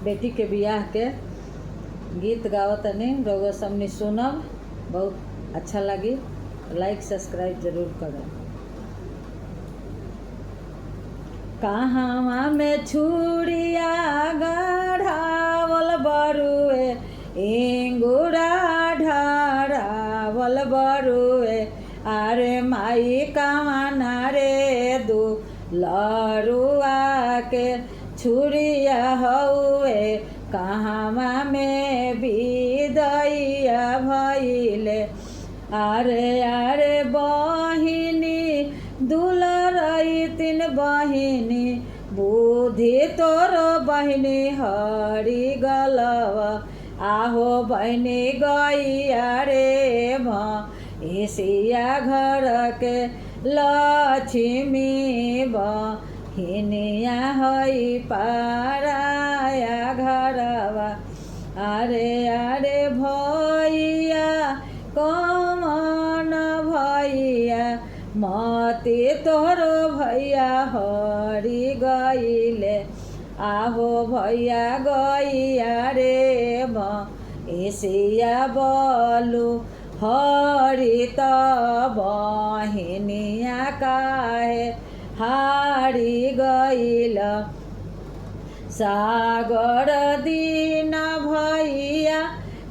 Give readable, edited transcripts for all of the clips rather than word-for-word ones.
बेटी के बियाह के गीत गावतनी, रउआ सबनी सुनब, बहुत अच्छा लगी। लाइक सब्सक्राइब जरूर करें। कहाँ में छुरिया गढ़ावल बरुए, इंगुरा ढारावल बरुए, अरे माई कमाना रे दू लरुआ के छुरिया हउए, कहाँ में विदैया भइले, अरे बहिनी दुलरई तीन बहिनी, बुद्धि तोर बहिनी हरि गलवा, आहो बहिनी गैया रे भैंसिया घर के लक्ष्मी, बहिनिया हई पाराया घरवा, अरे भैया कमन भैया, मती तोरो भैया हरि गईले, आहो भैया गैया रे भैंसिया बोलू हरि त बहिनिया काहे हारी गईल, सागर दिन भैया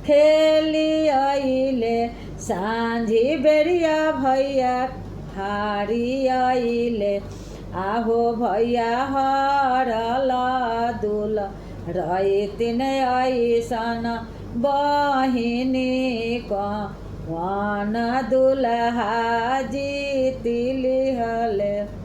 खेली आइले, सांझी बेरिया भैया हारी आइले, आहो भैया हरल दुल रही तीन ऐसन बहिनी, कौन दुल्हा जीती लिहले।